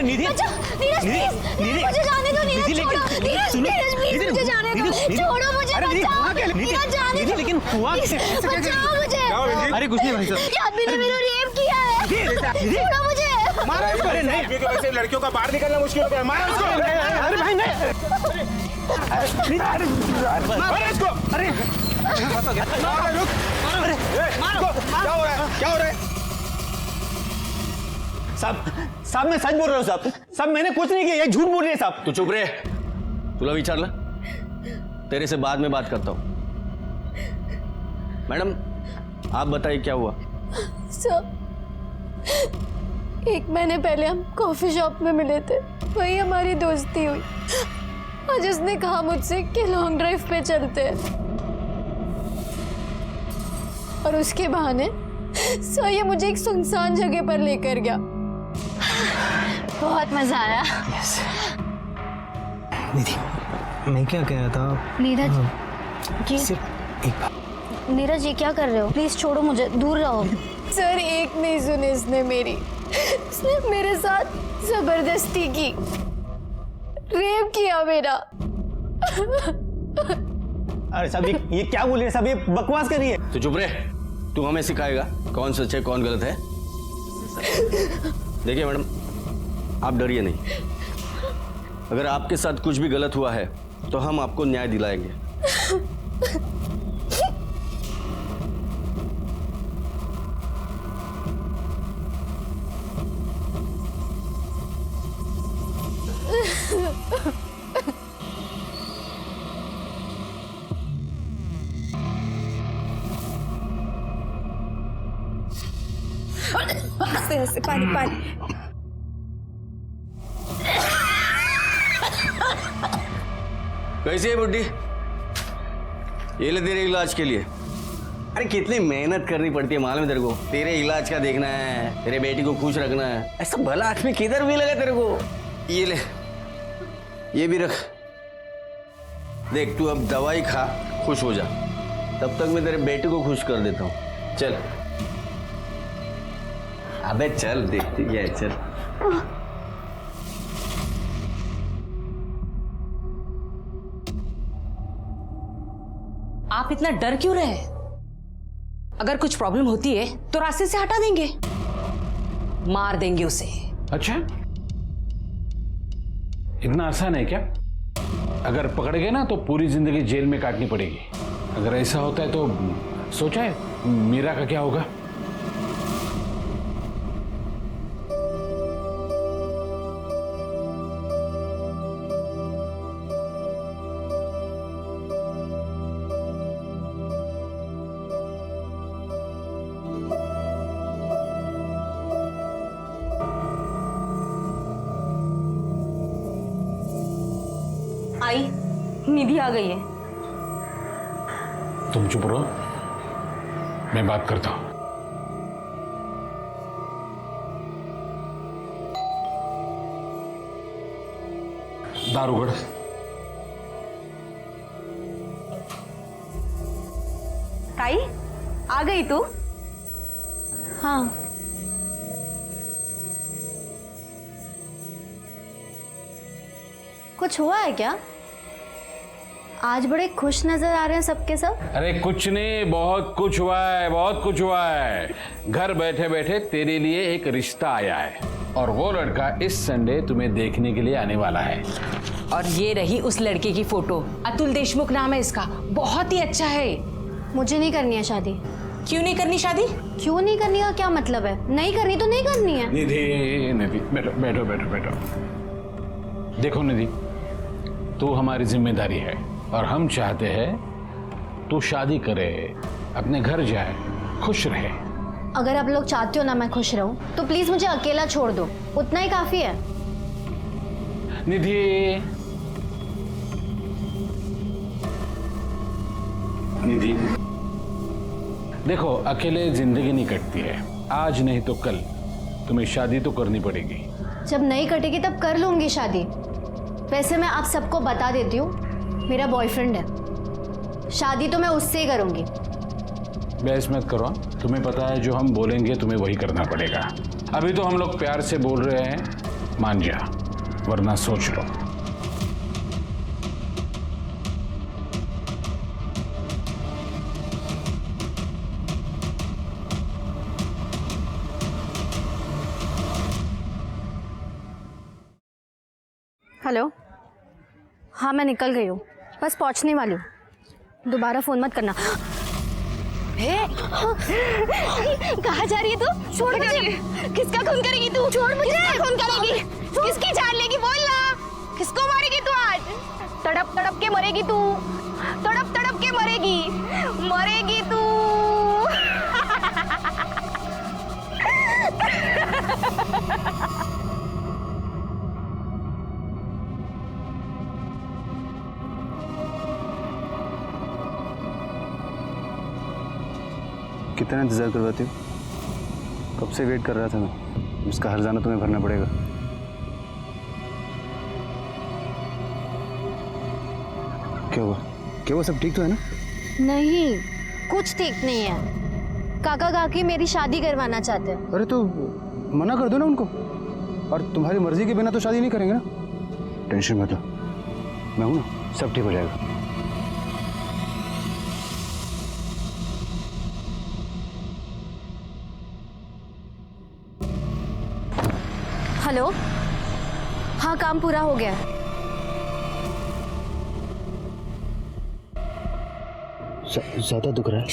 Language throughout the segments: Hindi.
निधि, नीरज प्लीज, मुझे जाने दो। नीरज छोड़ो, नीरज प्लीज मुझे जाने दो। छोड़ो मुझे, बचाओ। नीरज जाने दो। लेकिन हुआ कैसे? बचाओ मुझे। अरे कुछ नहीं भाई साहब। ये आदमी ने मेरा रेप किया है। छोड़ो मुझे। मारा इसको। अरे नहीं, की वजह से लड़कियों का बाहर निकलना मुश्किल हो गया। मारा उसको। अरे भाई नहीं, मारा इसको। अरे रुक। क्या हो रहा है? क्या हो रहा है? साहब मैं सच बोल रहा हूँ साहब मैंने कुछ नहीं किया, ये झूठ बोल रही है साहब। तू चुप रहे, तुला विचारलं? तेरे से बाद में बात करता हूँ। मैडम आप बताइए क्या हुआ? सर, 1 महीने पहले हम कॉफी शॉप में मिले थे, वही हमारी दोस्ती हुई। आज उसने कहा मुझसे कि लॉन्ग ड्राइव पे चलते हैं, और उसके बहाने सर ये मुझे एक सुनसान जगह पर लेकर गया। बहुत मजा आया। निधि, मैं क्या कह रहा था? नीरज ये सिर्फ एक बात। नीरज ये क्या कर रहे हो? प्लीज छोड़ो मुझे, दूर रहो। सर एक नहीं सुनी इसने मेरी, इसने मेरे साथ जबरदस्ती की, रेप किया मेरा। अरे साहब ये क्या बोल रही है साहब, ये बकवास कर रही है। तो चुप रहे, तू हमें सिखाएगा कौन सच है कौन गलत है? देखिए मैडम, आप डरिए नहीं। अगर आपके साथ कुछ भी गलत हुआ है तो हम आपको न्याय दिलाएंगे। हंसते पानी पानी। कैसी है बुड्ढी? ये ले तेरे इलाज के लिए। अरे कितनी मेहनत करनी पड़ती है मालूम है तेरे को? तेरे इलाज का देखना है, तेरे बेटी को खुश रखना है। ऐसा भला आदमी किधर भी लगा तेरे को? ये ले, ये भी रख। देख तू अब दवाई खा, खुश हो जा। तब तक मैं तेरे बेटी को खुश कर देता हूँ। चल अबे चल, देखती है, चल। आप इतना डर क्यों रहे? अगर कुछ प्रॉब्लम होती है तो रास्ते से हटा देंगे, मार देंगे उसे। अच्छा, इतना आसान है क्या? अगर पकड़ गए ना तो पूरी जिंदगी जेल में काटनी पड़ेगी। अगर ऐसा होता है तो सोचा है मीरा का क्या होगा? आई, निधि आ गई है। तुम चुप रहो, मैं बात करता हूं। दारूगढ़, ताई आ गई तू? हाँ, कुछ हुआ है क्या? आज बड़े खुश नजर आ रहे हैं सबके सब। अरे कुछ नहीं, बहुत कुछ हुआ है, बहुत कुछ हुआ है। घर बैठे बैठे तेरे लिए एक रिश्ता आया है, और वो लड़का इस संडे तुम्हें देखने के लिए आने वाला है। और ये रही उस लड़के की फोटो। अतुल देशमुख नाम है इसका, बहुत ही अच्छा है। मुझे नहीं करनी है शादी। क्यों नहीं करनी शादी? क्यों नहीं करनी का क्या मतलब है? नहीं करनी तो नहीं करनी है। निधि, निधि बैठो बैठो बैठो बैठो। देखो निधि, तू हमारी जिम्मेदारी है, और हम चाहते हैं तू शादी करे, अपने घर जाए, खुश रहे। अगर आप लोग चाहते हो ना मैं खुश रहूं, तो प्लीज मुझे अकेला छोड़ दो, उतना ही काफी है। निधि, निधि देखो, अकेले जिंदगी नहीं कटती है। आज नहीं तो कल तुम्हें शादी तो करनी पड़ेगी। जब नहीं कटेगी तब कर लूंगी शादी। वैसे मैं आप सबको बता देती हूँ, मेरा बॉयफ्रेंड है, शादी तो मैं उससे ही करूंगी। बहस मत करो, तुम्हें पता है जो हम बोलेंगे तुम्हें वही करना पड़ेगा। अभी तो हम लोग प्यार से बोल रहे हैं, मान जा, वरना सोच लो। हेलो, हाँ मैं निकल गई हूँ, बस पहुँचने वाली हूँ, दोबारा फ़ोन मत करना। कहाँ जा रही है तू? छोड़ मुझे। किसका खून करेगी तू? छोड़ मुझे। किसका खून करेगी? किसकी जान लेगी? बोल ना, किसको मारेगी तू आज? तड़प तड़प के मरेगी तू, तड़प तड़प के मरेगी, मरेगी तू। कितना इंतजार करवाती हो? कब से वेट कर रहा था मैं। उसका हर्जाना तुम्हें भरना पड़ेगा। क्या हुआ? क्या हुआ? सब ठीक तो है ना? नहीं, कुछ ठीक नहीं है। काका काकी मेरी शादी करवाना चाहते हैं। अरे तो मना कर दो ना उनको। और तुम्हारी मर्जी के बिना तो शादी नहीं करेंगे ना। टेंशन मत लो, मैं हूं ना, सब ठीक हो जाएगा। हेलो, हाँ काम पूरा हो गया है। ज्यादा दुख रहा है?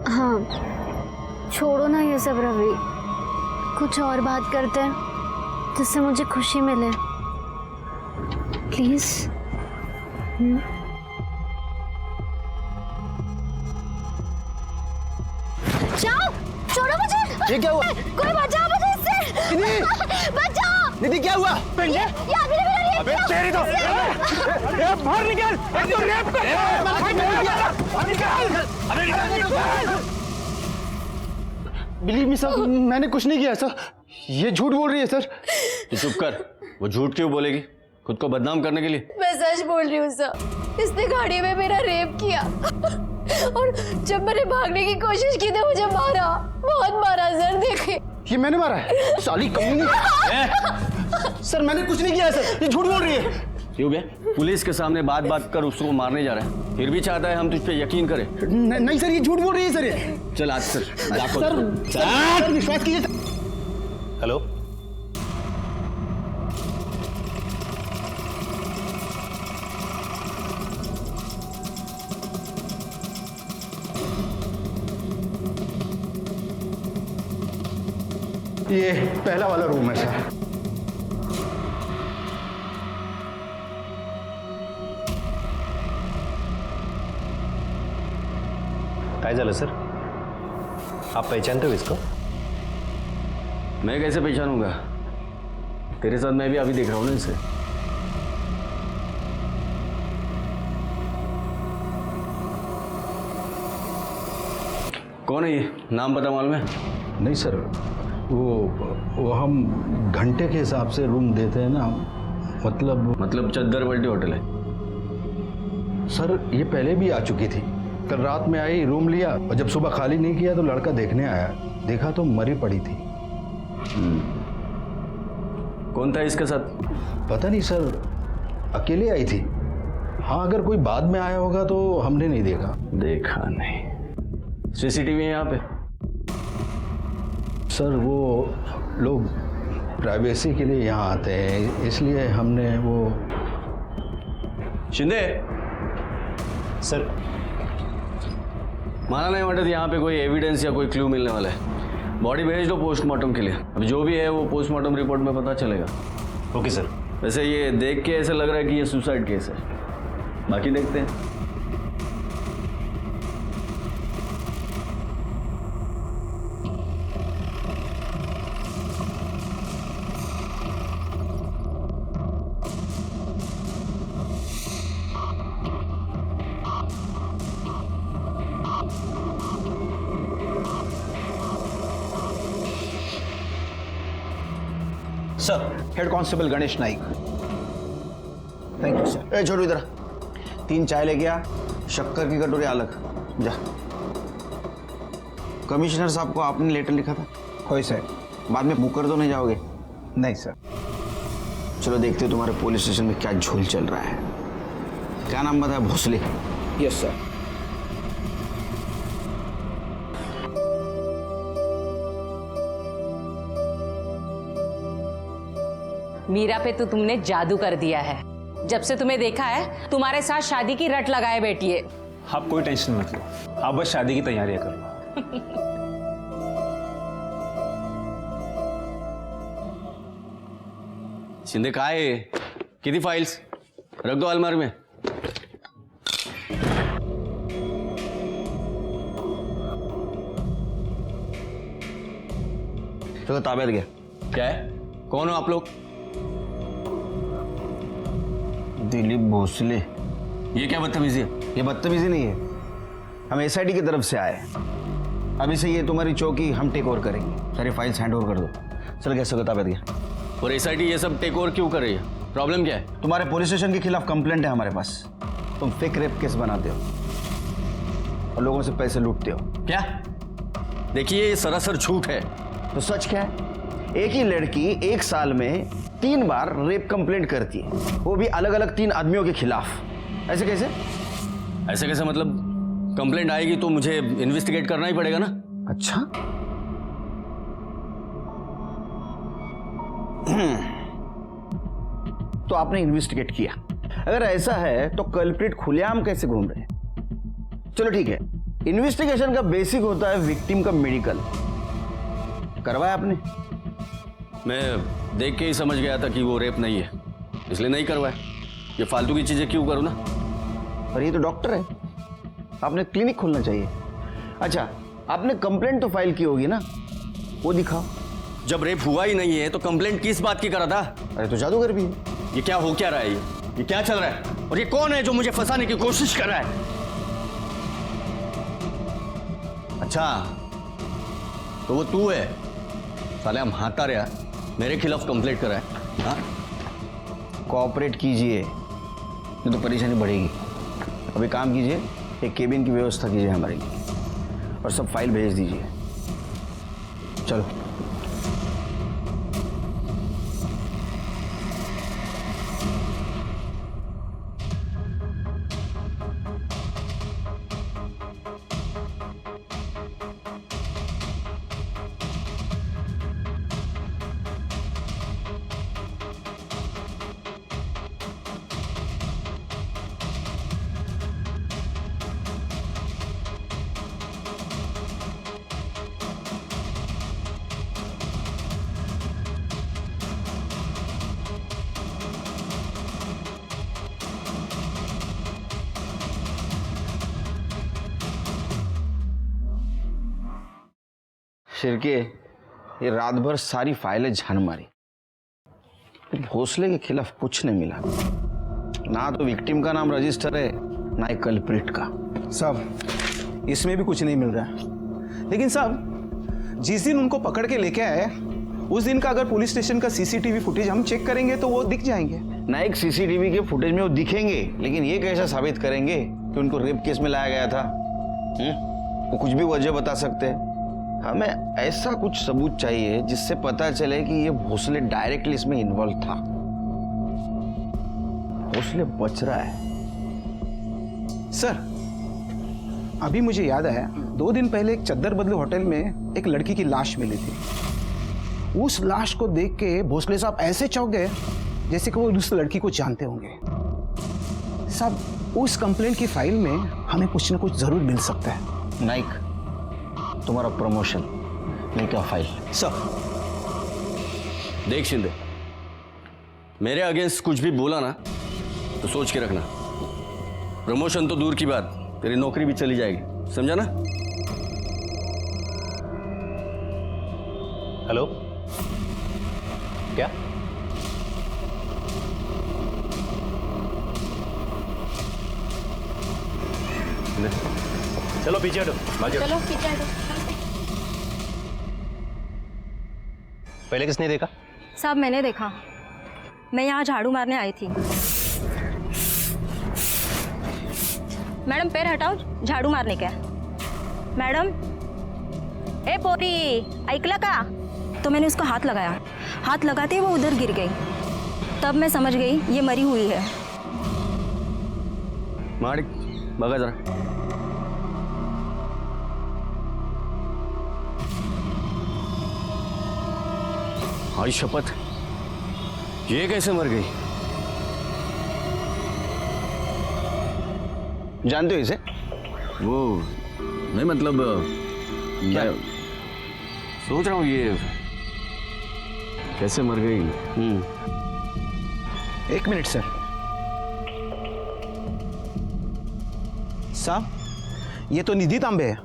हाँ, छोड़ो ना ये सब रवि, कुछ और बात करते हैं जिससे मुझे खुशी मिले, प्लीज। जाओ, छोड़ो मुझे। ये क्या हुआ? कोई बचाओ मुझे इससे। बचाओ। निधि क्या हुआ? ये आदमी ने मेरा रेप अबे किया। तेरी तो बाहर निकल। तो रेप कर। बिलीव मी सर, मैंने कुछ नहीं किया सर। ये झूठ बोल रही है सर। तू चुप कर। वो झूठ क्यों बोलेगी? खुद को बदनाम करने के लिए? मैं सच बोल रही हूँ सर, इसने गाड़ी में मेरा रेप किया और जब मैंने भागने की कोशिश की तो मुझे मारा, बहुत मारा सर। देखे, ये मैंने मारा है? साली कमीनी। सर मैंने कुछ नहीं किया सर, ये झूठ बोल रही है। क्यों बे? पुलिस के सामने बात बात कर उसको मारने जा रहा है, फिर भी चाहता है हम तुझ पे यकीन करें। नहीं सर, ये झूठ बोल रही है सर। ये चल आज सर, सर विश्वास कीजिए। हेलो, ये पहला वाला रूम है सर। काय झालं सर? आप पहचानते हो इसको? मैं कैसे पहचानूंगा? तेरे साथ मैं भी अभी देख रहा हूँ ना इसे। कौन है ये? नाम पता मालूम है? नहीं सर, वो हम घंटे के हिसाब से रूम देते हैं ना, मतलब चद्दर पलटी होटल है? सर ये पहले भी आ चुकी थी। कल रात में आई, रूम लिया और जब सुबह खाली नहीं किया तो लड़का देखने आया, देखा तो मरी पड़ी थी। कौन था इसके साथ? पता नहीं सर, अकेले आई थी। हाँ, अगर कोई बाद में आया होगा तो हमने नहीं देखा। देखा नहीं। सीसीटीवी है यहाँ पे? सर वो लोग प्राइवेसी के लिए यहाँ आते हैं, इसलिए हमने वो। शिंदे सर माना नहीं वाटत यहाँ पे कोई एविडेंस या कोई क्लू मिलने वाला है। बॉडी भेज दो पोस्टमार्टम के लिए। अब जो भी है वो पोस्टमार्टम रिपोर्ट में पता चलेगा। Okay sir. वैसे ये देख के ऐसा लग रहा है कि ये सुसाइड केस है, बाकी देखते हैं। Sir, head constable Ganesh Naik. Thank you sir. ए छोटू, इधर 3 चाय लेके आ, शक्कर की कटोरी अलग। जा। कमिश्नर साहब को आपने लेटर लिखा था? होय सर। बाद में मुकर तो नहीं जाओगे? नहीं सर। चलो देखते हैं तुम्हारे पुलिस स्टेशन में क्या झोल चल रहा है। क्या नाम बताया? भोसले। Yes sir. मीरा पे तो तुमने जादू कर दिया है। जब से तुम्हें देखा है तुम्हारे साथ शादी की रट लगाए बैठी है। आप कोई टेंशन मत लो, आप बस शादी की तैयारियां कर लो। शिंदे काय आहे? किती फाइल्स? रख दो अलमारी में। चलो ताब्यात घ्या। क्या है? कौन हो आप लोग? दिलीप भोसले। ये क्या बदतमीजी है? ये बदतमीजी नहीं है, हम एसआईटी की तरफ से आए हैं। अभी से ये तुम्हारी चौकी हम टेक ओवर करेंगे। सारी फाइल्स हैंड ओवर कर दो। चलो कैसे होगा ताब्यात घ्या। और एसआईटी ये सब टेक ओवर क्यों कर रही है? प्रॉब्लम क्या है? तुम्हारे पुलिस स्टेशन के खिलाफ कंप्लेंट है हमारे पास। तुम फेक रेप केस बनाते हो और लोगों से पैसे लूटते हो। क्या? देखिए ये सरासर झूठ है। तो सच क्या है? एक ही लड़की एक साल में 3 बार रेप कंप्लेंट करती है, वो भी अलग अलग 3 आदमियों के खिलाफ। ऐसे कैसे? ऐसे कैसे मतलब? कंप्लेंट आएगी तो मुझे इन्वेस्टिगेट करना ही पड़ेगा ना। अच्छा, तो आपने इन्वेस्टिगेट किया। अगर ऐसा है तो कल्प्रिट खुलेआम कैसे घूम रहे हैं? चलो ठीक है, इन्वेस्टिगेशन का बेसिक होता है विक्टिम का मेडिकल। करवाया आपने? मैं देख के ही समझ गया था कि वो रेप नहीं है, इसलिए नहीं करवाया। ये फालतू की चीजें क्यों करूं ना। पर ये तो डॉक्टर है, आपने क्लिनिक खोलना चाहिए। अच्छा, आपने कंप्लेंट तो फाइल की होगी ना, वो दिखाओ। जब रेप हुआ ही नहीं है तो कंप्लेंट किस बात की करा था? अरे तो जादूगर भी है। ये क्या हो क्या रहा है? ये क्या चल रहा है? और ये कौन है जो मुझे फंसाने की कोशिश कर रहा है? अच्छा, तो वो तू है? साले हम हाथा रहा मेरे खिलाफ कंप्लेंट करा है। हाँ, कोऑपरेट कीजिए, नहीं तो परेशानी बढ़ेगी। अभी काम कीजिए, एक केबिन की व्यवस्था कीजिए हमारे लिए और सब फाइल भेज दीजिए। चलो। शिरके, ये रात भर सारी फाइलें झान मारी, भोसले के खिलाफ कुछ नहीं मिला। ना तो विक्टिम का नाम रजिस्टर है, ना ही कल्प्रिट का। साहब इसमें भी कुछ नहीं मिल रहा है। लेकिन साहब जिस दिन उनको पकड़ के लेके आए उस दिन का अगर पुलिस स्टेशन का सीसीटीवी फुटेज हम चेक करेंगे तो वो दिख जाएंगे। ना एक सीसीटीवी के फुटेज में वो दिखेंगे, लेकिन ये कैसे साबित करेंगे कि उनको रेप केस में लाया गया था? वो कुछ भी वजह बता सकते हैं। हमें ऐसा कुछ सबूत चाहिए जिससे पता चले कि ये भोसले डायरेक्टली इसमें इन्वॉल्व था। भोसले बच रहा है। सर अभी मुझे याद आया, 2 दिन पहले एक चद्दर बदलू होटल में एक लड़की की लाश मिली थी। उस लाश को देख के भोसले साहब ऐसे चौंक गए जैसे कि वो उस लड़की को जानते होंगे। साहब उस कंप्लेंट की फाइल में हमें कुछ न कुछ जरूर मिल सकता है। नाइक, तुम्हारा प्रमोशन नहीं क्या फाइल? सर देख शिंदे, मेरे अगेंस्ट कुछ भी बोला ना तो सोच के रखना। प्रमोशन तो दूर की बात, तेरी नौकरी भी चली जाएगी, समझा ना? हेलो, क्या? चलो पीछे हटो, चलो पीछे हटो। पहले किसने देखा? साहब मैंने देखा, मैं यहाँ झाड़ू मारने आई थी। मैडम पैर हटाओ, झाड़ू मारने का। मैडम, ए पोरी ऐकलं का? तो मैंने उसको हाथ लगाया, हाथ लगाते ही वो उधर गिर गई। तब मैं समझ गई ये मरी हुई है। माणिक बघा जरा। हाय शपथ, ये कैसे मर गई? जानते हो इसे? वो नहीं मतलब क्या? मैं सोच रहा हूँ ये कैसे मर गई। एक मिनट सर। साहब, ये तो निधि तांबे है।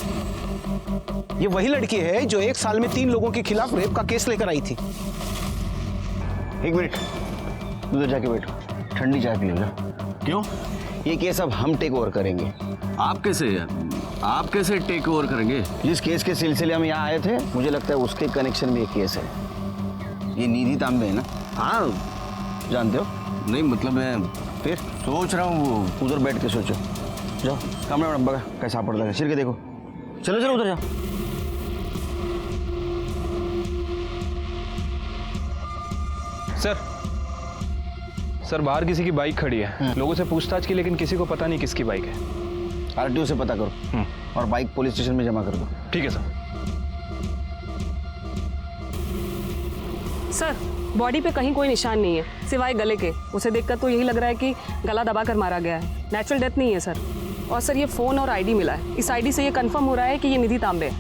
ये वही लड़की है जो 1 साल में 3 लोगों के खिलाफ रेप का केस लेकर आई थी। एक मिनट, उधर जाके बैठो, ठंडी चाय पी लो ना। क्यों? ये केस अब हम टेक ओवर करेंगे। आप कैसे टेक ओवर करेंगे? जिस केस के सिलसिले हम यहाँ आए थे, मुझे लगता है उसके कनेक्शन में एक केस है। ये निधि तांबे है ना? हाँ। जानते हो? नहीं मतलब मैं फिर सोच रहा हूँ वो उधर बैठ के सोचो। जाओ कमरे में डब्बा कैसा पड़ रहा है, सिर के देखो। चलो चलो उधर जाओ। सर बाहर किसी की बाइक खड़ी है, लोगों से पूछताछ की, लेकिन किसी को पता नहीं किसकी बाइक है। आरटीओ से पता करो और बाइक पुलिस स्टेशन में जमा कर दो। ठीक है सर। सर बॉडी पे कहीं कोई निशान नहीं है सिवाय गले के। उसे देखकर तो यही लग रहा है कि गला दबाकर मारा गया है, नेचुरल डेथ नहीं है सर। और सर ये फ़ोन और आईडी मिला है, इस आईडी से ये कंफर्म हो रहा है कि ये निधि तांबे है।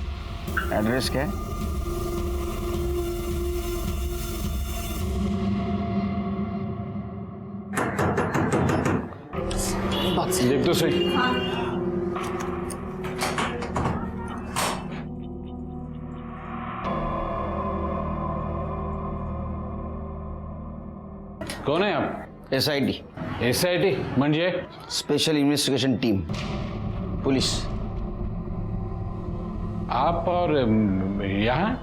एड्रेस क्या है? देख तो सही। कौन है आप? SIT SIT म्हणजे? Special investigation team, police. आप और यहाँ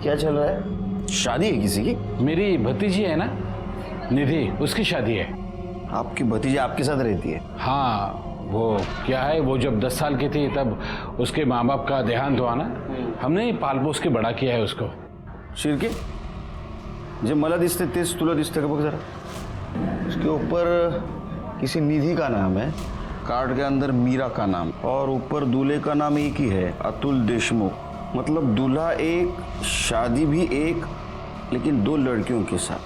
क्या चल रहा है? शादी है किसी की? मेरी भतीजी है ना निधि, उसकी शादी है। आपकी भतीजी आपके साथ रहती है? हाँ, वो क्या है, वो जब 10 साल की थी तब उसके माँ बाप का देहांत हुआ ना, हमने ही पाल पोस के बड़ा किया है उसको। शिरके, जे मला दिसते तेच तुला दिसते का बघ जरा। उसके ऊपर किसी निधि का नाम है, कार्ड के अंदर मीरा का नाम, और ऊपर दूल्हे का नाम एक ही है, अतुल देशमुख। मतलब दूल्हा एक, शादी भी एक, लेकिन 2 लड़कियों के साथ।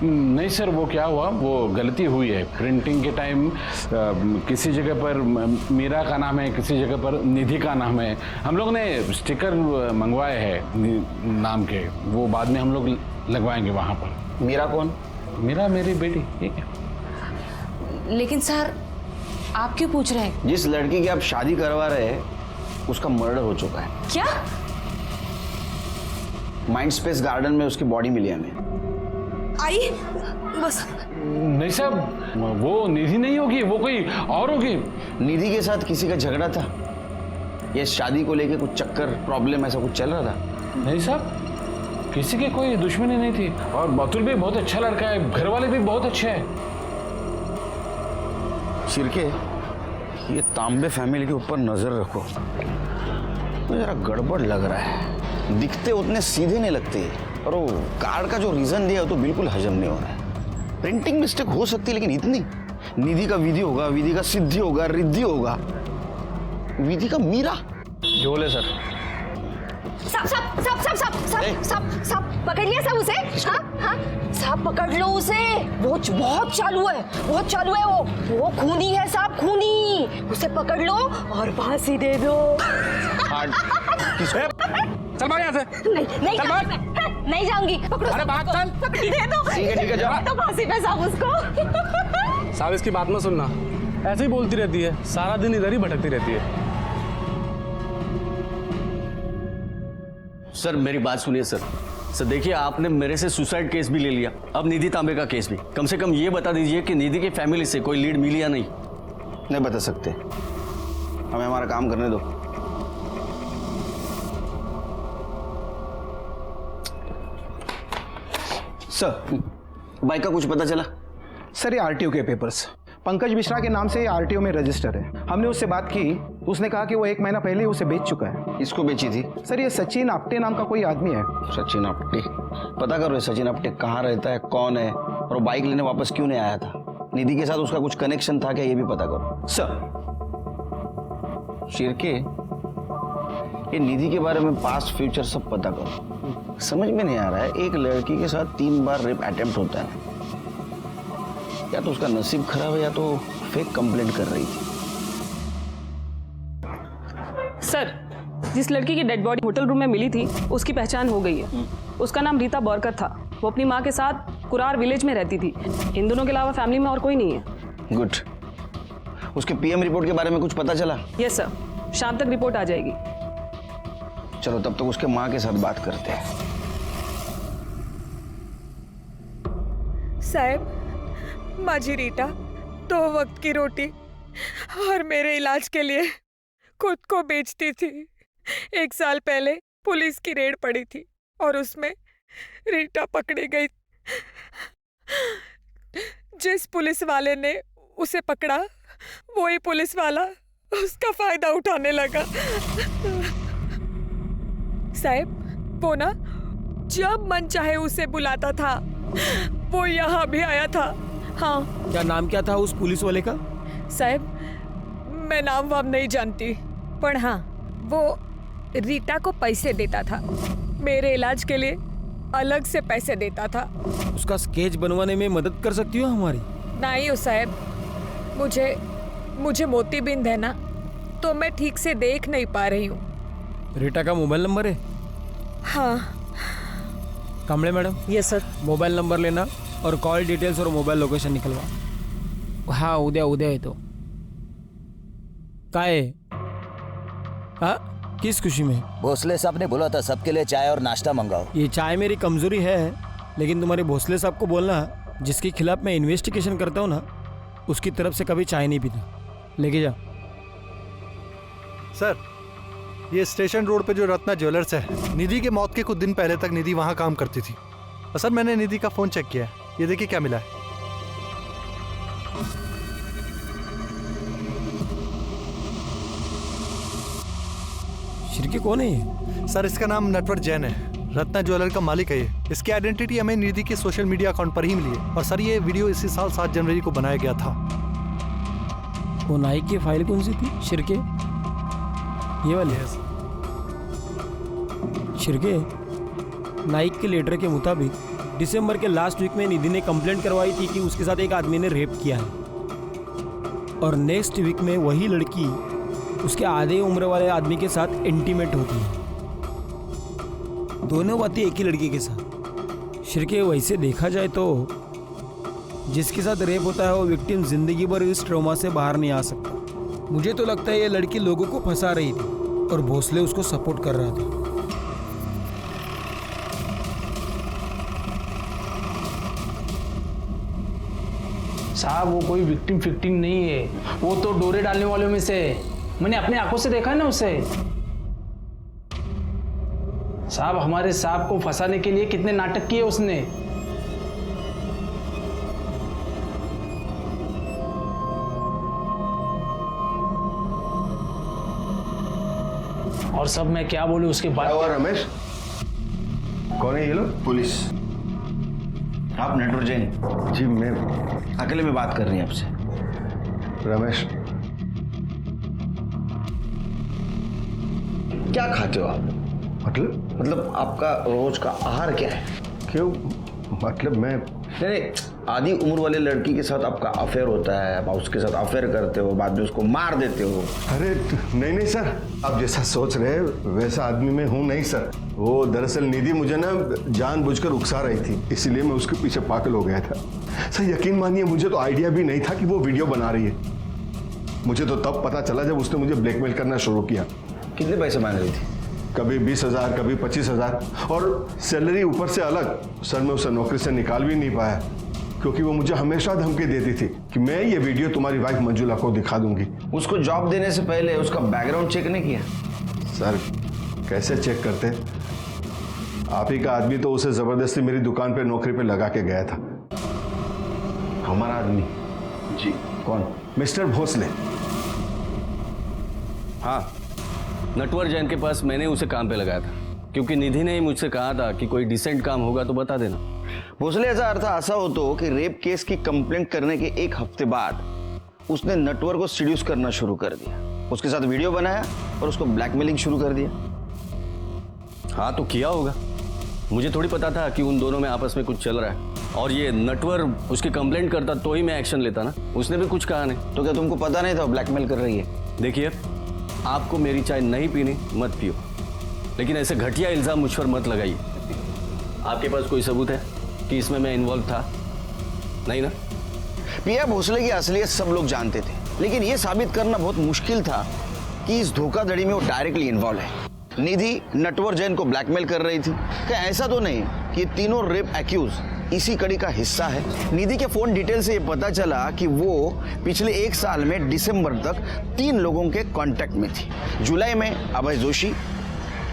नहीं सर, वो क्या हुआ, वो गलती हुई है। प्रिंटिंग के टाइम किसी जगह पर मीरा का नाम है, किसी जगह पर निधि का नाम है। हम लोग ने स्टिकर मंगवाए हैं नाम के, वो बाद में हम लोग लगवाएंगे वहाँ पर। मीरा कौन? मीरा मेरी बेटी। ठीक है। लेकिन सर आप क्यों पूछ रहे हैं? जिस लड़की की आप शादी करवा रहे हैं उसका मर्डर हो चुका है। क्या? माइंड स्पेस गार्डन में उसकी बॉडी मिली हमें। आई बस। नहीं साहब, वो निधि नहीं होगी, वो कोई और होगी। निधि के साथ किसी का झगड़ा था? ये शादी को लेके कुछ चक्कर, प्रॉब्लम ऐसा कुछ चल रहा था? नहीं साहब, किसी की कोई दुश्मनी नहीं थी। और अतुल भी बहुत अच्छा लड़का है, घर वाले भी बहुत अच्छे हैं। शिरके, ये तांबे फैमिली के ऊपर नजर रखो, तो जरा गड़बड़ लग रहा है। दिखते उतने सीधे नहीं लगते, और वो कार्ड का जो रीजन दिया तो बिल्कुल हजम नहीं हो रहा है। प्रिंटिंग मिस्टेक हो सकती है, लेकिन इतनी। निधि का विधि होगा, विधि का सिद्धि होगा, रिद्धि होगा, विधि का मीरा। जो बोले सर। सब पकड़ लिया सब उसे। हाँ हाँ, सब पकड़ लो उसे। वो बहुत चालू है, बहुत चालू है। वो खूनी है साहब, खूनी। उसे पकड़ लो और फांसी दे दो। चल भाग यहाँ से। नहीं चल भाग। नहीं जाऊंगी। पकड़ो। अरे भाग चल। दे दो। ठीक है जाओ। तो फांसी पे साहब उसको। साहब इसकी बात मत सुनना, ऐसे ही बोलती रहती है, सारा दिन इधर ही भटकती रहती है। सर मेरी बात सुनिए सर। सर देखिए, आपने मेरे से सुसाइड केस भी ले लिया, अब निधि तांबे का केस भी। कम से कम ये बता दीजिए कि निधि की फैमिली से कोई लीड मिली या नहीं। नहीं बता सकते, हमें हमारा काम करने दो। सर, बाइक का कुछ पता चला? सर ये आरटीओ के पेपर्स, पंकज मिश्रा के नाम से आरटीओ में रजिस्टर है। हमने उससे बात की, उसने कहा कि वो 1 महीना पहले उसे बेच चुका है। इसको बेची थी? सर ये सचिन आप्टे नाम का कोई आदमी है। सचिन आप्टे? पता करो सचिन अपटे कहाँ रहता है, कौन है, और वो बाइक लेने वापस क्यों नहीं आया था। निधि के साथ उसका कुछ कनेक्शन था क्या, ये भी पता करो। सर शिरके, ये निधि के बारे में पास्ट फ्यूचर सब पता करो। समझ में नहीं आ रहा है, एक लड़की के साथ 3 बार रेप अटेम्प्ट होता है। या तो उसका नसीब खराब है या तो फेक कंप्लेंट कर रही थी। सर, जिस लड़की की डेड बॉडी होटल रूम में मिली थी उसकी पहचान हो गई है। उसका नाम रीता बोरकर था। वो अपनी माँ के साथ कुरार विलेज में रहती थी। इन दोनों के अलावा फैमिली में और कोई नहीं है। गुड। उसके पीएम रिपोर्ट के बारे में कुछ पता चला? यस सर, शाम तक रिपोर्ट आ जाएगी। चलो तब तक उसके माँ के साथ बात करते हैं। साहब, माझी रीटा 2 वक्त की रोटी और मेरे इलाज के लिए खुद को बेचती थी। 1 साल पहले पुलिस की रेड पड़ी थी और उसमें रीटा पकड़ी गई। जिस पुलिस वाले ने उसे पकड़ा वही पुलिस वाला उसका फायदा उठाने लगा। साहब, वो ना जब मन चाहे उसे बुलाता था, वो यहाँ भी आया था। हाँ। क्या नाम क्या था उस पुलिस वाले का? साहब, मैं नाम वाम नहीं जानती, पर हाँ, वो रीटा को पैसे देता था। मेरे इलाज के लिए अलग से पैसे देता था। उसका स्केच बनवाने में मदद कर सकती हो हमारी? नहीं हो साहब, मुझे मोतीबिंद है ना, तो मैं ठीक से देख नहीं पा रही हूँ। रीटा का मोबाइल नंबर है? हाँ। Kamde madam. Yes sir. Mobile number लेना और कॉल डिटेल्स और मोबाइल लोकेशन निकलवा। हाँ, उद्या है तो का है? हाँ, किस खुशी में? भोसले साहब ने बोला था सबके लिए चाय और नाश्ता मंगाओ। ये चाय मेरी कमजोरी है, लेकिन तुम्हारे भोसले साहब को बोलना जिसके खिलाफ मैं इन्वेस्टिगेशन करता हूँ ना, उसकी तरफ से कभी चाय नहीं पीता। लेके जा। सर, ये स्टेशन रोड पे जो रत्ना ज्वेलर्स है, निधि के मौत के कुछ दिन पहले तक निधि वहाँ काम करती थी। और सर, मैंने निधि का फ़ोन चेक किया है, ये देखिए क्या मिला है। शिरके कौन है ये? सर, इसका नाम नटवर जैन है, रत्ना ज्वेलर का मालिक है ये। इसकी आइडेंटिटी हमें निधि के सोशल मीडिया अकाउंट पर ही मिली है। और सर, ये वीडियो इसी साल 7 जनवरी को बनाया गया था। वो नाइक की फाइल कौन सी थी शिरके? ये वाली है। शिरके, नाइक के लेटर के मुताबिक दिसंबर के लास्ट वीक में निधि ने कंप्लेंट करवाई थी कि उसके साथ एक आदमी ने रेप किया है, और नेक्स्ट वीक में वही लड़की उसके आधे उम्र वाले आदमी के साथ इंटीमेट होती है। दोनों बातें एक ही लड़की के साथ। शिरके, वैसे देखा जाए तो जिसके साथ रेप होता है वो विक्टिम जिंदगी भर इस ट्रॉमा से बाहर नहीं आ सकता। मुझे तो लगता है ये लड़की लोगों को फंसा रही थी और भोसले उसको सपोर्ट कर रहा था। साहब, वो कोई विक्टिम फिक्टिम नहीं है, वो तो डोरे डालने वालों में से है। मैंने अपने आंखों से देखा है ना उसे। साहब, हमारे साहब को फंसाने के लिए कितने नाटक किए उसने। और सब मैं क्या बोलूं उसके बाद। और रमेश, कौन है ये लोग? पुलिस। आप नटवर जैन? जी, मैं अकेले में बात कर रही हैं आपसे। रमेश, क्या खाते हो आप? मतलब आपका रोज का आहार क्या है? क्यों? मतलब मैं नहीं, आधी उम्र वाले लड़की के साथ आपका अफेयर होता है, आप उसके साथ अफेयर करते हो, बाद में उसको मार देते हो। अरे नहीं सर, आप जैसा सोच रहे हैं वैसा आदमी मैं हूँ नहीं सर। वो दरअसल निधि मुझे ना जानबूझकर उकसा रही थी, इसीलिए मैं उसके पीछे पागल हो गया था। सर यकीन मानिए, मुझे तो आइडिया भी नहीं था कि वो वीडियो बना रही है। मुझे तो तब पता चला जब उसने मुझे ब्लैकमेल करना शुरू किया। कितने पैसे मांग रही थी? कभी 20,000, कभी 25,000, और सैलरी ऊपर से अलग। सर मैं उसे नौकरी से निकाल भी नहीं पाया, क्योंकि वो मुझे हमेशा धमकी देती थी कि मैं ये वीडियो तुम्हारी वाइफ मंजुला को दिखा दूंगी। उसको जॉब देने से पहले उसका बैकग्राउंड चेक नहीं किया? सर कैसे चेक करते? आप ही का आदमी तो उसे जबरदस्ती मेरी दुकान पे नौकरी पे लगा के गया था। हमारा आदमी? जी। कौन? मिस्टर भोसले। हाँ, नटवर जैन के पास मैंने उसे काम पे लगाया था। क्योंकि निधि ने ही मुझसे कहा था कि कोई डिसेंट काम होगा तो बता देना। भोसले, ऐसा अर्थ ऐसा हो तो कि रेप केस की कंप्लेंट करने के 1 हफ्ते बाद उसने नटवर को सीड्यूस करना शुरू कर दिया, उसके साथ वीडियो बनाया और उसको ब्लैकमेलिंग शुरू कर दिया। हाँ तो किया होगा, मुझे थोड़ी पता था कि उन दोनों में आपस में कुछ चल रहा है। और ये नटवर उसकी कंप्लेंट करता तो ही मैं एक्शन लेता ना, उसने भी कुछ कहा नहीं। तो क्या तुमको पता नहीं था ब्लैकमेल कर रही है? देखिए, आपको मेरी चाय नहीं पीनी मत पियो, लेकिन ऐसे घटिया इल्जाम मुझ पर मत लगाइए। आपके पास कोई सबूत है कि इसमें मैं इन्वॉल्व था? नहीं ना? पिया भोसले की असलियत सब लोग जानते थे, लेकिन यह साबित करना बहुत मुश्किल था कि इस धोखाधड़ी में वो डायरेक्टली इन्वॉल्व है। निधि नटवर जैन को ब्लैकमेल कर रही थी। क्या ऐसा तो नहीं कि ये तीनों रेप एक्यूज इसी कड़ी का हिस्सा है? निधि के फोन डिटेल से ये पता चला कि वो पिछले 1 साल में दिसंबर तक 3 लोगों के कांटेक्ट में थी। जुलाई में अभय जोशी,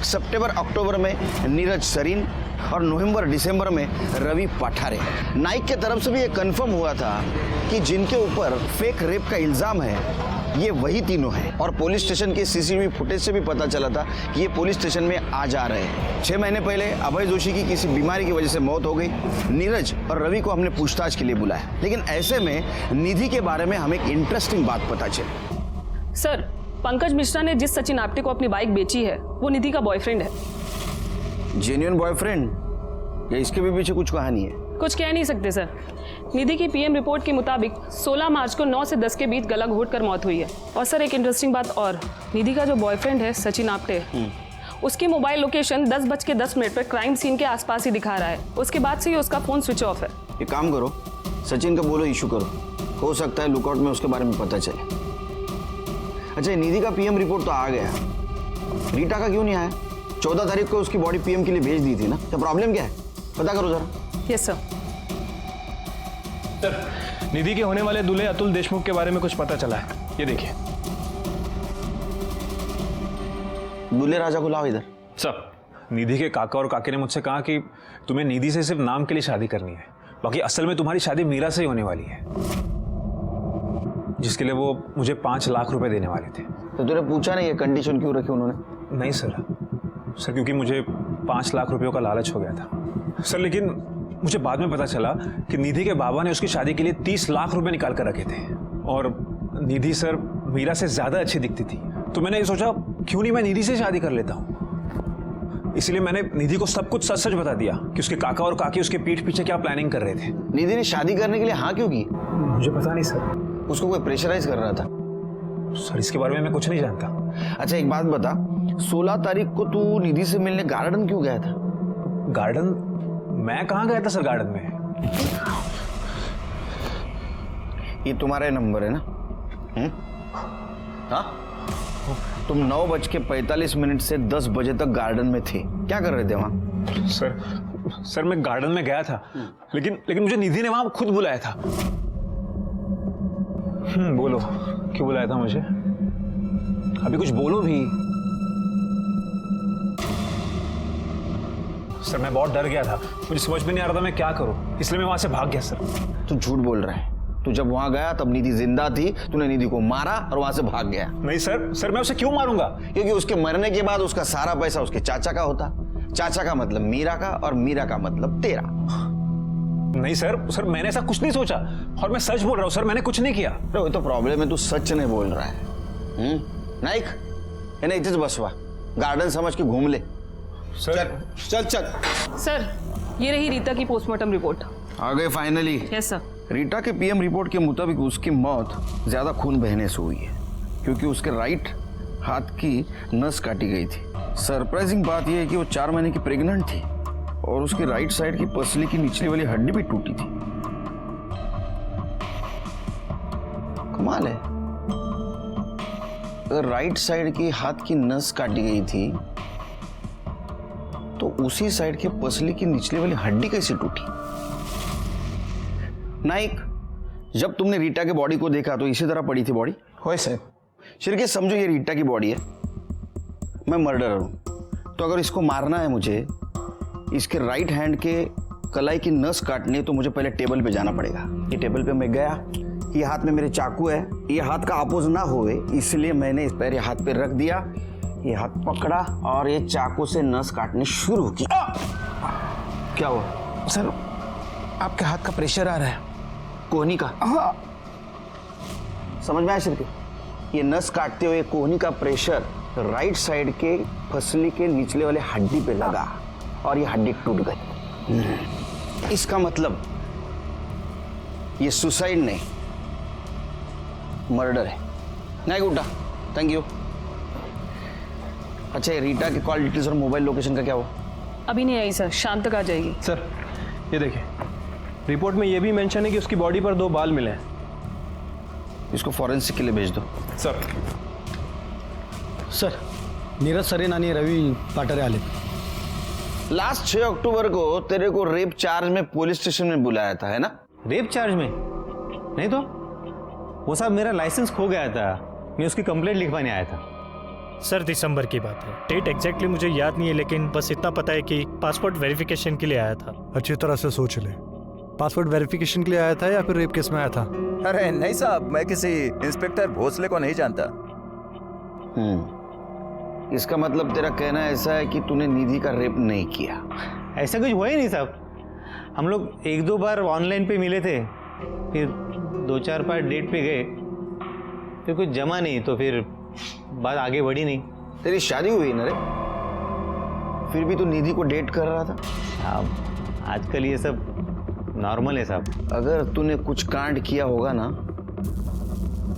सितंबर अक्टूबर में नीरज सरीन और नवंबर दिसंबर में रवि पठारे। नाइक के तरफ से भी ये कंफर्म हुआ था कि जिनके ऊपर फेक रेप का इल्जाम है ये वही तीनों हैं। और पुलिस स्टेशन के सीसीटीवी फुटेज से भी पता चला था कि ये पुलिस स्टेशन में आ जा रहे हैं। 6 महीने पहले अभय जोशी की किसी बीमारी की वजह से मौत हो गई। नीरज और रवि को हमने पूछताछ के लिए बुलाया, लेकिन ऐसे में निधि के बारे में हमें एक इंटरेस्टिंग बात पता चली। सर, पंकज मिश्रा ने जिस सचिन आप्टे को अपनी बाइक बेची है वो निधि का बॉयफ्रेंड है। जेन्युइन बॉयफ्रेंड या इसके भी पीछे कुछ कहानी है? कुछ कह नहीं सकते सर। निधि की पीएम रिपोर्ट के मुताबिक 16 मार्च को 9 से 10 के बीच गला घोटकर मौत हुई है। और सर एक इंटरेस्टिंग बात और, निधि का जो बॉयफ्रेंड है सचिन आप्टे, उसकी मोबाइल लोकेशन 10:10 पर क्राइम सीन के आसपास ही दिखा रहा है। उसके बाद से ही उसका फोन स्विच ऑफ है। एक काम करो, सचिन का बोलो इशू करो, हो सकता है लुकआउट में उसके बारे में पता चले। अच्छा, निधि का पीएम रिपोर्ट तो आ गया, रीटा का क्यों नहीं आया? 14 तारीख को उसकी बॉडी पीएम के लिए भेज दी थी ना, तो प्रॉब्लम क्या है? पता करो जरा। Yes sir. सर, निधि के होने वाले दूल्हे अतुल देशमुख के बारे में कुछ पता चला है, ये देखिए। दूल्हे राजा को लाओ इधर। सर, निधि के काका और काकी ने मुझसे कहा कि तुम्हें निधि से सिर्फ नाम के लिए शादी करनी है, बाकी असल में तुम्हारी शादी मीरा से ही होने वाली है, जिसके लिए वो मुझे 5 लाख रुपए देने वाले थे। तो तूने पूछा नहीं ये कंडीशन क्यों रखी उन्होंने? नहीं सर, क्योंकि मुझे 5 लाख रुपयों का लालच हो गया था सर। लेकिन मुझे बाद में पता चला कि निधि के बाबा ने उसकी शादी के लिए 30 लाख रुपए निकाल कर रखे थे, और निधि सर मीरा से ज्यादा अच्छी दिखती थी। तो मैंने ये सोचा क्यों नहीं मैं निधि से शादी कर लेता हूँ। इसलिए मैंने निधि को सब कुछ सच सच बता दिया कि उसके काका और काकी उसके पीठ पीछे क्या प्लानिंग कर रहे थे। निधि ने शादी करने के लिए हाँ क्यों की? मुझे पता नहीं सर। उसको कोई प्रेशराइज कर रहा था? सर इसके बारे में मैं कुछ नहीं जानता। अच्छा एक बात बता, 16 तारीख को तू निधि से मिलने गार्डन क्यों गया था? गार्डन? मैं कहाँ गया था सर गार्डन में? ये तुम्हारा नंबर है ना? हाँ, तुम 9:45 से 10 बजे तक गार्डन में थे, क्या कर रहे थे वहां? सर मैं गार्डन में गया था, लेकिन मुझे निधि ने वहां खुद बुलाया था। बोलो क्यों बुलाया था मुझे? अभी कुछ बोलो भी। सर मैं बहुत डर गया था, मुझे समझ में नहीं आ रहा था मैं क्या करूं, इसलिए मैं वहां से भाग गया सर। तू झूठ बोल रहा है। तू जब वहां गया तब निधि जिंदा थी, तूने निधि को मारा और वहां से भाग गया। नहीं सर मैं उसे क्यों मारूंगा? क्योंकि उसके मरने के बाद उसका सारा पैसा उसके चाचा का होता। चाचा का मतलब मीरा का और मीरा का मतलब तेरा। नहीं सर मैंने ऐसा कुछ नहीं सोचा, और मैं सच बोल रहा हूँ सर, मैंने कुछ नहीं किया। तो प्रॉब्लम है तू सच नहीं बोल रहा है। नाइक इन्हें इधर बसवा, गार्डन समझ के घूम ले। चल सर ये रही रीता की पोस्टमार्टम रिपोर्ट। आ गए फाइनली? Yes sir. रीटा के पीएम रिपोर्ट के मुताबिक उसकी मौत ज्यादा खून बहने से हुई है, क्योंकि उसके राइट हाथ की नस काटी गई थी। सरप्राइजिंग बात यह है कि वो 4 महीने की प्रेग्नेंट थी और उसकी राइट साइड की पसली की निचली वाली हड्डी भी टूटी थी। कमाल है, अगर राइट साइड की हाथ की नस काटी गई थी तो उसी साइड के पसली की निचली वाली हड्डी कैसे टूटी? नाइक, जब तुमने रीटा के बॉडी को देखा तो इसी तरह पड़ी थी बॉडी? होए सर। शिरके समझो ये रीटा की बॉडी है, मैं मर्डरर हूं, तो अगर इसको मारना है मुझे, इसके राइट हैंड के कलाई की नस काटनी, तो मुझे पहले टेबल पे जाना पड़ेगा। ये टेबल पे मैं गया, ये हाथ में मेरे चाकू है, ये हाथ का अपोज ना होवे इसलिए मैंने इस पैर हाथ पे रख दिया, ये हाथ पकड़ा और ये चाकू से नस काटनी शुरू की। क्या हुआ सर? आपके हाथ का प्रेशर आ रहा है। कोहनी का? हाँ। समझ में आया सर? ये नस काटते हुए कोहनी का प्रेशर राइट साइड के फसली के निचले वाले हड्डी पे लगा और ये हड्डी टूट गई। इसका मतलब ये सुसाइड नहीं, मर्डर है। नहीं गुड्डा, थैंक यू। अच्छा, ये रीटा के कॉल डिटेल्स और मोबाइल लोकेशन का क्या हुआ? अभी नहीं आई सर, शाम तक आ जाएगी। सर ये देखिए, रिपोर्ट में ये भी मेंशन है कि उसकी बॉडी पर 2 बाल मिले हैं। इसको फॉरेंसिक के लिए भेज दो। सर सर, नीरज सरेन आणि रवि पाटरे आले। लास्ट 6 अक्टूबर को तेरे को रेप चार्ज में पुलिस स्टेशन में बुलाया था, है ना? रेप चार्ज में? नहीं तो वो साहब, मेरा लाइसेंस खो गया था, मैं उसकी कंप्लेंट लिखवाने आया था। सर दिसंबर की बात है, डेट एग्जैक्टली मुझे याद नहीं है, लेकिन बस इतना पता है कि पासपोर्ट वेरिफिकेशन के लिए आया था। अच्छी तरह से सोच ले, पासपोर्ट वेरिफिकेशन के लिए आया था या फिर रेप केस में आया था? अरे नहीं साहब, मैं किसी इंस्पेक्टर भोसले को नहीं जानता। इसका मतलब तेरा कहना ऐसा है कि तूने निधि का रेप नहीं किया? ऐसा कुछ हुआ ही नहीं साहब। हम लोग 1-2 बार ऑनलाइन पे मिले थे, फिर 2-4 बार डेट पे गए, फिर कुछ जमा नहीं, तो फिर बात आगे बढ़ी नहीं। तेरी शादी हुई ना रे, फिर भी तू निधि को डेट कर रहा था? साहब आजकल ये सब नॉर्मल है साहब। अगर तूने कुछ कांड किया होगा ना,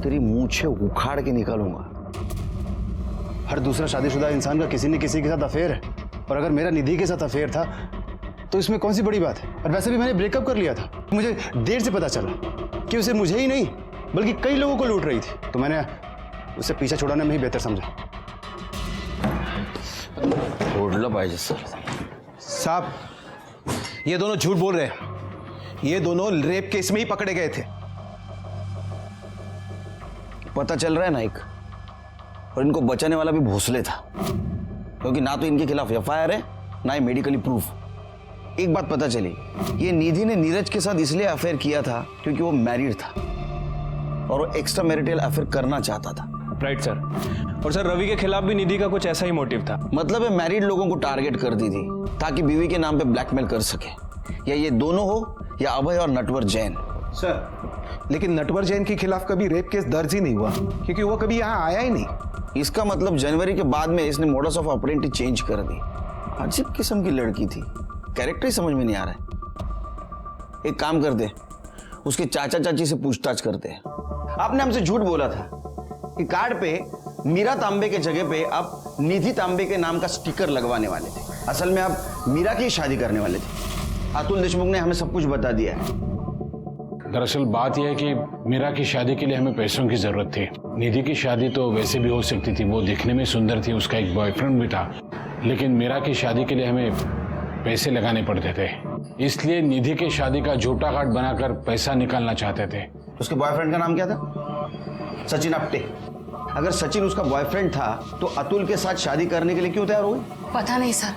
तेरी मूछें उखाड़ के निकालूंगा। हर दूसरा शादीशुदा इंसान का किसी न किसी के साथ अफेयर है, और अगर मेरा निधि के साथ अफेयर था तो इसमें कौन सी बड़ी बात है? और वैसे भी मैंने ब्रेकअप कर लिया था। मुझे देर से पता चला कि उसे मुझे ही नहीं बल्कि कई लोगों को लूट रही थी, तो मैंने उसे पीछे छुड़ाने में ही बेहतर समझा। ओढ़ला पाहिजे सर। साहब, ये दोनों झूठ बोल रहे हैं। ये दोनों रेप केस में ही पकड़े गए थे। पता चल रहा है नाइक, और इनको बचाने वाला भी भोसले था, क्योंकि ना तो इनके खिलाफ एफआईआर है, ना ही मेडिकली प्रूफ। एक बात पता चली, ये निधि ने नीरज के साथ इसलिए अफेयर किया था क्योंकि वो मैरिड था और वो एक्स्ट्रा मैरिटल अफेयर करना चाहता था। Right sir. और सर रवि के खिलाफ भी निधि का कुछ ऐसा ही मोटिव था। मतलब है मैरिड लोगों को टारगेट कर दी थी ताकि बीवी के नाम पे ब्लैकमेल कर सके, या ये दोनों हो या अभय और नटवर जैन। सर, लेकिन नटवर जैन के खिलाफ कभी रेप केस दर्ज ही नहीं हुआ, क्योंकि वो कभी यहाँ आया ही नहीं। इसका मतलब जनवरी के बाद में इसने मोडस ऑफ ऑपरेंडी चेंज कर दी। अजीब किस्म की लड़की थी, कैरेक्टर ही समझ में नहीं आ रहा है। एक काम करते, उसके चाचा चाची से पूछताछ करते हैं। आपने हमसे झूठ बोला था कि कार्ड पे मीरा तांबे के जगह पे आप निधि तांबे के नाम का स्टिकर लगवाने वाले थे। असल में आप मीरा की शादी करने वाले थे। अतुल देशमुख ने हमें सब कुछ बता दिया है। दरअसल बात यह है कि मीरा की शादी के लिए हमें पैसों की जरूरत थी। निधि की शादी तो वैसे भी हो सकती थी, वो दिखने में सुंदर थी, उसका एक बॉयफ्रेंड भी था, लेकिन मीरा की शादी के लिए हमें पैसे लगाने पड़ते थे, इसलिए निधि की शादी का झूठा कार्ड बनाकर पैसा निकालना चाहते थे। उसके बॉयफ्रेंड का नाम क्या था? सचिन आप्टे। अगर सचिन उसका बॉयफ्रेंड था तो अतुल के साथ शादी करने के लिए क्यों तैयार हुई? पता नहीं सर,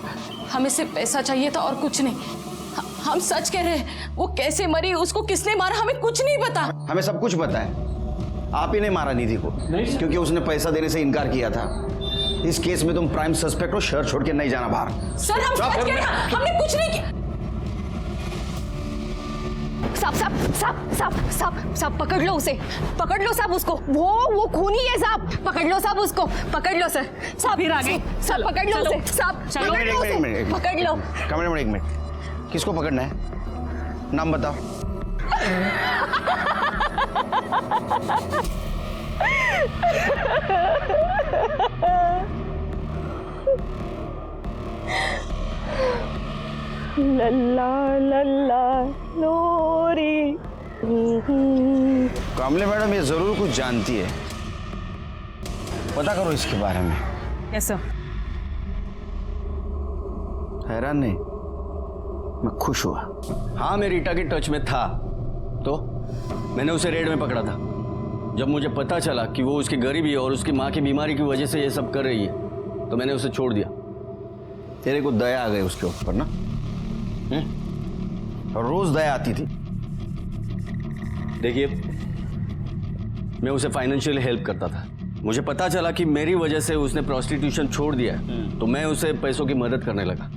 हमें सिर्फ पैसा चाहिए था और कुछ नहीं। हम सच कह रहे हैं, वो कैसे मरी, उसको किसने मारा, हमें कुछ नहीं पता। हमें सब कुछ पता है। आप ही ने मारा निधि को, क्योंकि उसने पैसा देने से इनकार किया था। इस केस में तुम प्राइम सस्पेक्ट हो, शहर छोड़ के नहीं जाना बाहर। सर हम सच कह रहे हैं, हमने कुछ नहीं किया। साहब पकड़ लो उसे, पकड़ लो साहब उसको, वो खूनी है साहब, पकड़ लो साहब उसको, पकड़ लो सर। साहब फिर आ गए, साहब पकड़ लो उसे, साहब पकड़ लो उसे, पकड़ लो। कैमरे एक मिनट, किसको पकड़ना है? नाम बताओ। लल्ला लल्ला लोरी। कामले मैडम ये जरूर कुछ जानती है, पता करो इसके बारे में। Yes sir. हैरान नहीं, मैं खुश हुआ। हाँ, मैं रीटा के टच में था, तो मैंने उसे रेड में पकड़ा था। जब मुझे पता चला कि वो उसकी गरीबी और उसकी माँ की बीमारी की वजह से ये सब कर रही है, तो मैंने उसे छोड़ दिया। तेरे को दया आ गई उसके ऊपर ना? और रोज दया आती थी। देखिए, मैं उसे फाइनेंशियली हेल्प करता था, मुझे पता चला कि मेरी वजह से उसने प्रोस्टिट्यूशन छोड़ दिया है, तो मैं उसे पैसों की मदद करने लगा।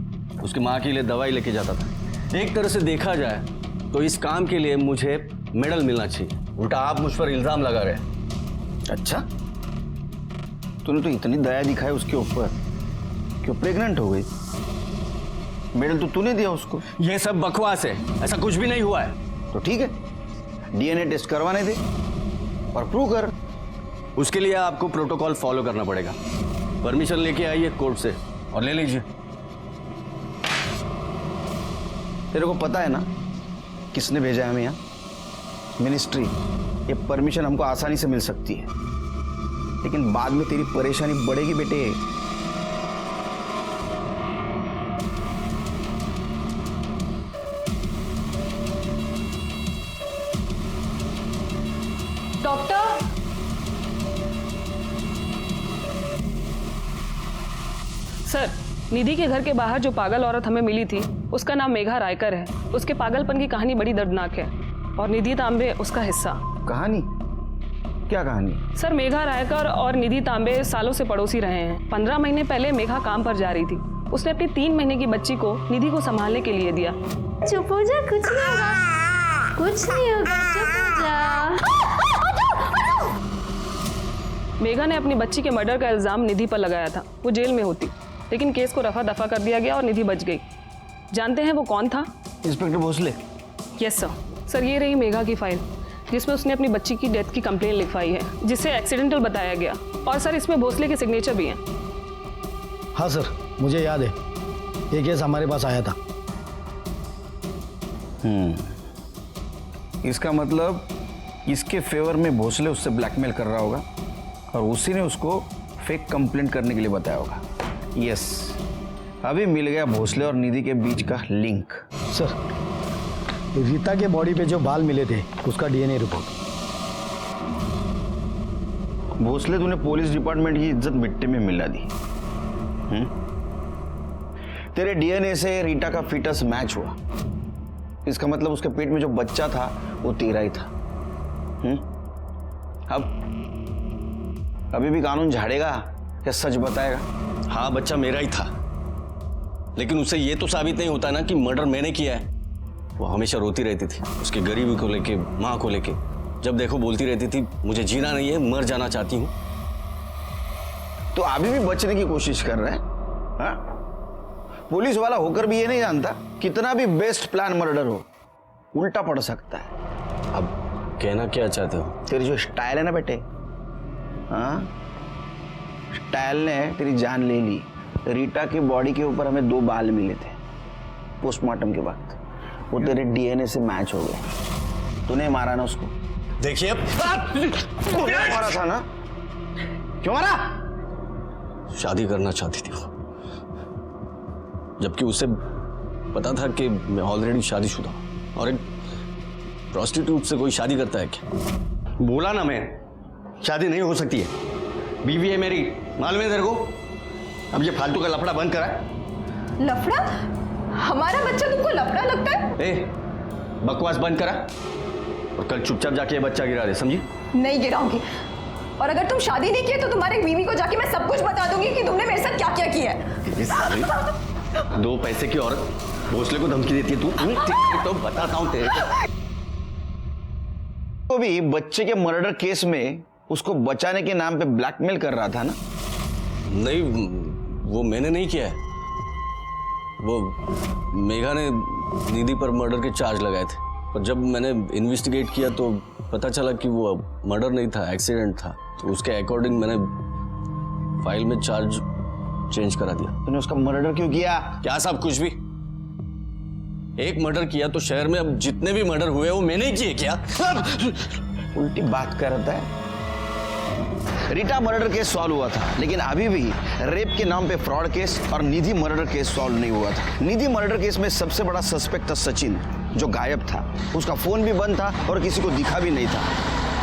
उसकी माँ के लिए दवाई लेके जाता था। एक तरह से देखा जाए तो इस काम के लिए मुझे मेडल मिलना चाहिए, उल्टा आप मुझ पर इल्जाम लगा रहे हैं। अच्छा, तूने तो इतनी दया दिखाई उसके ऊपर कि वो प्रेग्नेंट हो गई। मेडल तो तूने दिया उसको। ये सब बकवास है, ऐसा कुछ भी नहीं हुआ है। तो ठीक है, डीएनए टेस्ट करवाने दे और प्रूव कर। उसके लिए आपको प्रोटोकॉल फॉलो करना पड़ेगा। परमिशन लेके आइए कोर्ट से और ले लीजिए। तेरे को पता है ना किसने भेजा है हमें यहाँ? मिनिस्ट्री। ये परमिशन हमको आसानी से मिल सकती है, लेकिन बाद में तेरी परेशानी बढ़ेगी बेटे। डॉक्टर, सर, निधि के घर के बाहर जो पागल औरत हमें मिली थी उसका नाम मेघा रायकर है। उसके पागलपन की कहानी बड़ी दर्दनाक है और निधि तांबे उसका हिस्सा। कहानी? क्या कहानी? सर, मेघा रायकर और निधि तांबे सालों से पड़ोसी रहे हैं। 15 महीने पहले मेघा काम पर जा रही थी। उसने अपनी 3 महीने की बच्ची को निधि को संभालने के लिए दिया। चुप हो जा, कुछ नहीं होगा, कुछ नहीं होगा, चुप हो जा। मेघा ने अपनी बच्ची के मर्डर का इल्जाम निधि पर लगाया था। वो जेल में होती, लेकिन केस को रफा दफा कर दिया गया और निधि बच गई। जानते हैं वो कौन था? Inspector Bhosale. Yes sir. Sir, ये रही मेघा की फाइल जिसमें उसने अपनी बच्ची की डेथ की कंप्लेन लिखवाई है, जिसे एक्सीडेंटल बताया गया। और सर, इसमें भोसले के सिग्नेचर भी हैं। हाँ सर, मुझे याद है, ये केस हमारे पास आया था। इसका मतलब इसके फेवर में भोसले उससे ब्लैकमेल कर रहा होगा और उसी ने उसको फेक कंप्लेंट करने के लिए बताया होगा। यस, अभी मिल गया भोसले और निधि के बीच का लिंक। सर, रीता के बॉडी पे जो बाल मिले थे उसका डीएनए रिपोर्ट। भोसले, तूने पुलिस डिपार्टमेंट की इज्जत मिट्टी में मिला दी। तेरे डीएनए से रीटा का फीटस मैच हुआ। इसका मतलब उसके पेट में जो बच्चा था वो तेरा ही था। अब अभी भी कानून झाड़ेगा या सच बताएगा? हाँ, बच्चा मेरा ही था, लेकिन उससे ये तो साबित नहीं होता ना कि मर्डर मैंने किया है। वो हमेशा रोती रहती थी उसकी गरीबी को लेके, माँ को लेके। जब देखो बोलती रहती थी, मुझे जीना नहीं है, मर जाना चाहती हूँ। तो अभी भी बचने की कोशिश कर रहे हैं? हाँ? पुलिस वाला होकर भी ये नहीं जानता कितना भी बेस्ट प्लान मर्डर हो, उल्टा पड़ सकता है। अब कहना क्या चाहते हो? तेरी जो स्टाइल है ना बेटे, हाँ, स्टाइल ने तेरी जान ले ली। रीटा की बॉडी के ऊपर हमें 2 बाल मिले थे पोस्टमार्टम के बाद, वो तेरे डीएनए से मैच हो गए। तूने मारा ना उसको? देखिए, मारा था ना? क्यों मारा? शादी करना चाहती थी वो, जबकि उसे पता था कि मैं ऑलरेडी शादीशुदा हूं। और एक प्रोस्टिट्यूट से कोई शादी करता है क्या? बोला ना मैं, शादी नहीं हो सकती है। बीवी है मेरी, मालूम है तेरे को? अब ये फालतू का लफड़ा बंद करा। लफड़ा? हमारा बच्चा तुमको लफड़ा लगता है? ए, बकवास बंद करा और कल चुपचाप जाके ये बच्चा गिरा दे, समझी? नहीं गिराऊंगी। और अगर तुम शादी नहीं किए तो तुम्हारे बीवी को जाके मैं सब कुछ बता दूंगी कि तुमने मेरे साथ क्या क्या किया है। 2 पैसे की औरत भोसले को धमकी देती है तू? तो बताता हूँ तेरे को भी बच्चे के मर्डर केस में उसको बचाने के नाम पे ब्लैकमेल कर रहा था ना? नहीं, वो मैंने नहीं किया है। वो मेघा ने निधि पर मर्डर के चार्ज लगाए थे, और जब मैंने इन्वेस्टिगेट किया तो पता चला कि वो मर्डर नहीं था, एक्सीडेंट था। तो उसके अकॉर्डिंग मैंने फाइल में चार्ज चेंज करा दिया। तूने उसका मर्डर क्यों किया? क्या साहब, कुछ भी। एक मर्डर किया तो शहर में अब जितने भी मर्डर हुए वो मैंने ही किए क्या? उल्टी बात करता है। रीटा मर्डर केस सॉल्व हुआ था, लेकिन अभी भी रेप के नाम पे फ्रॉड केस और निधि मर्डर केस सॉल्व नहीं हुआ था। निधि मर्डर केस में सबसे बड़ा सस्पेक्ट था सचिन, जो गायब था। उसका फोन भी बंद था और किसी को दिखा भी नहीं था।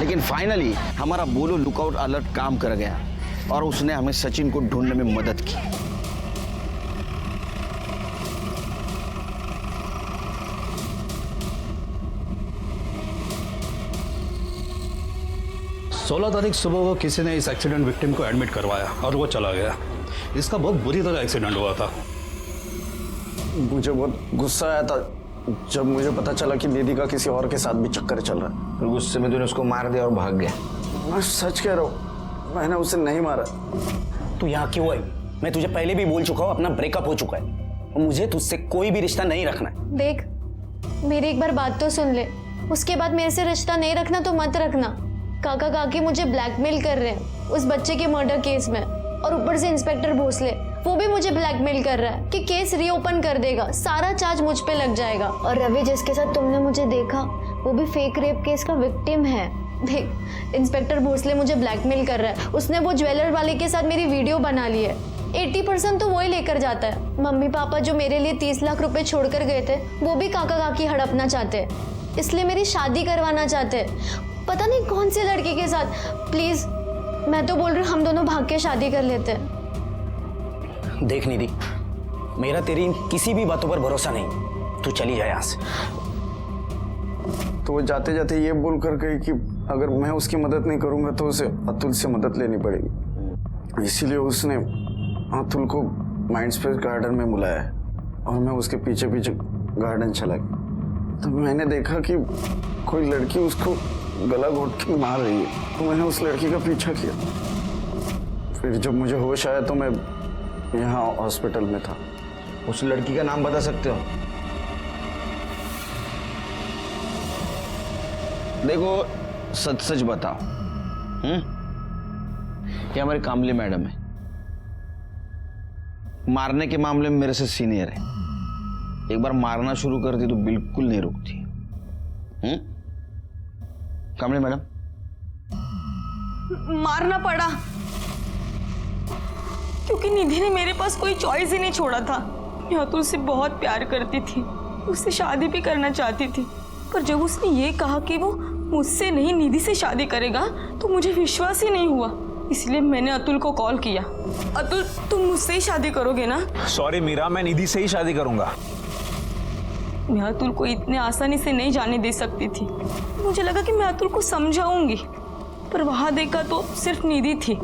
लेकिन फाइनली हमारा बोलो लुकआउट अलर्ट काम कर गया और उसने हमें सचिन को ढूंढने में मदद की। 16 तारीख सुबह को किसी ने इस एक्सीडेंट विक्टिम को एडमिट करवाया और वो चला गया। इसका बहुत बुरी तरह एक्सीडेंट हुआ था। मुझे बहुत गुस्सा आया था जब मुझे पता चला कि दीदी का किसी और के साथ भी चक्कर चल रहा है। फिर गुस्से में तूने उसको मार दिया और भाग गया। मैं सच कह रहा हूँ, मैंने उसे नहीं मारा। तू यहाँ क्यों आई? मैं तुझे पहले भी बोल चुका हूँ, अपना ब्रेकअप हो चुका है और मुझे तुझसे कोई भी रिश्ता नहीं रखना है। देख, मेरी एक बार बात तो सुन ले, उसके बाद मेरे से रिश्ता नहीं रखना तो मत रखना। काका काकी मुझे ब्लैकमेल कर रहे हैं उस बच्चे के मर्डर केस में, और ऊपर से इंस्पेक्टर भोसले वो भी मुझे ब्लैकमेल कर रहा है कि केस रीओपन कर देगा, सारा चार्ज मुझ पे लग जाएगा। और रवि जिसके साथ तुमने मुझे देखा वो भी फेक रेप केस का विक्टिम है। देख, इंस्पेक्टर भोसले मुझे ब्लैकमेल कर रहा है। उसने वो ज्वेलर वाले के साथ मेरी वीडियो बना ली है। 80% तो वो ही लेकर जाता है। मम्मी पापा जो मेरे लिए 30 लाख रुपए छोड़कर गए थे वो भी काका काकी हड़पना चाहते हैं, इसलिए मेरी शादी करवाना चाहते हैं, पता नहीं कौन से लड़के के साथ। प्लीज, मैं तो बोल रही हूँ हम दोनों भाग के शादी कर लेते हैं। देख निधि, मेरा तेरी किसी भी बातों पर भरोसा नहीं, तू चली जाए यहाँ से। तो वो जाते जाते ये बोल कर गई कि अगर मैं उसकी मदद नहीं करूंगा तो उसे अतुल से मदद लेनी पड़ेगी। इसीलिए उसने अतुल को माइंडस्पेस गार्डन में बुलाया और मैं उसके पीछे पीछे गार्डन चला गया। तो मैंने देखा कि कोई लड़की उसको गला घोट के मार रही है, तो मैंने उस लड़की का पीछा किया। फिर जब मुझे होश आया तो मैं यहाँ हॉस्पिटल में था। उस लड़की का नाम बता सकते हो? देखो, सच सच बताओ। ये हमारी कामली मैडम है, मारने के मामले में मेरे से सीनियर है। एक बार मारना शुरू करती तो बिल्कुल नहीं रुकती। कामली मैडम, मारना पड़ा क्योंकि निधि ने मेरे पास कोई चॉइस ही नहीं छोड़ा था। मैं अतुल से बहुत प्यार करती थी, उससे शादी भी करना चाहती थी, पर जब उसने ये कहा कि वो मुझसे नहीं निधि से शादी करेगा तो मुझे विश्वास ही नहीं हुआ। इसलिए मैंने अतुल को कॉल किया। अतुल, तुम मुझसे ही शादी करोगे ना? सॉरी मीरा, मैं निधि से ही शादी करूंगा। मैं अतुल को इतने आसानी से नहीं जाने दे सकती थी। मुझे लगा कि मैं अतुल को समझाऊंगी, पर वहां देखा तो सिर्फ निधि थी।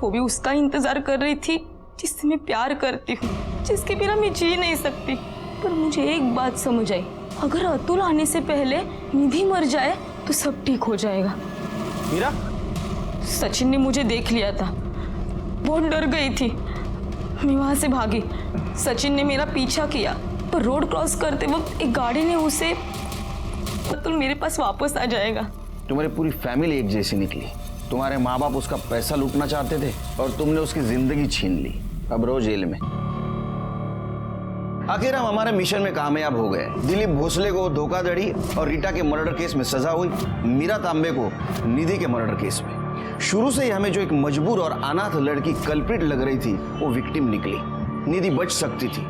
वो भी उसका इंतजार कर रही थी जिससे मैं प्यार करती हूँ, जिसके बिना मैं जी नहीं सकती। पर मुझे एक बात समझ आई, अगर अतुल आने से पहले निधि मर जाए तो सब ठीक हो जाएगा। मीरा, सचिन ने मुझे देख लिया था, बहुत डर गई थी। मैं वहां से भागी। सचिन ने मेरा पीछा किया, पर रोड क्रॉस करते वक्त एक गाड़ी ने उसे, अतुल मेरे पास वापस आ जाएगा। तुम्हारी पूरी फैमिली एक जैसी निकली। तुम्हारे माँ बाप उसका पैसा लूटना चाहते थे और तुमने उसकी जिंदगी छीन ली। अब रो जेल में। आखिर हम हमारे मिशन में कामयाब हो गए। दिलीप भोसले को धोखाधड़ी और रीटा के मर्डर केस में सजा हुई, मीरा तांबे को निधि के मर्डर केस में। शुरू से ही हमें जो एक मजबूर और अनाथ लड़की कल्प्रिट लग रही थी वो विक्टिम निकली। निधि बच सकती थी,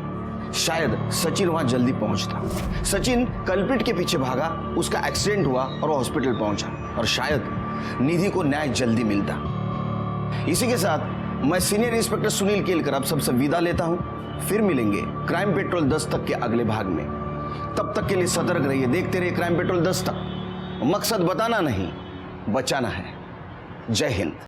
शायद सचिन वहां जल्दी पहुंचता। सचिन कल्प्रिट के पीछे भागा, उसका एक्सीडेंट हुआ और वो हॉस्पिटल पहुंचा, और शायद निधि को न्याय जल्दी मिलता। इसी के साथ मैं सीनियर इंस्पेक्टर सुनील केलकर अब सबसे विदा लेता हूं। फिर मिलेंगे क्राइम पेट्रोल दस्तक के अगले भाग में। तब तक के लिए सतर्क रहिए, देखते रहिए क्राइम पेट्रोल दस्तक। मकसद बताना नहीं, बचाना है। जय हिंद।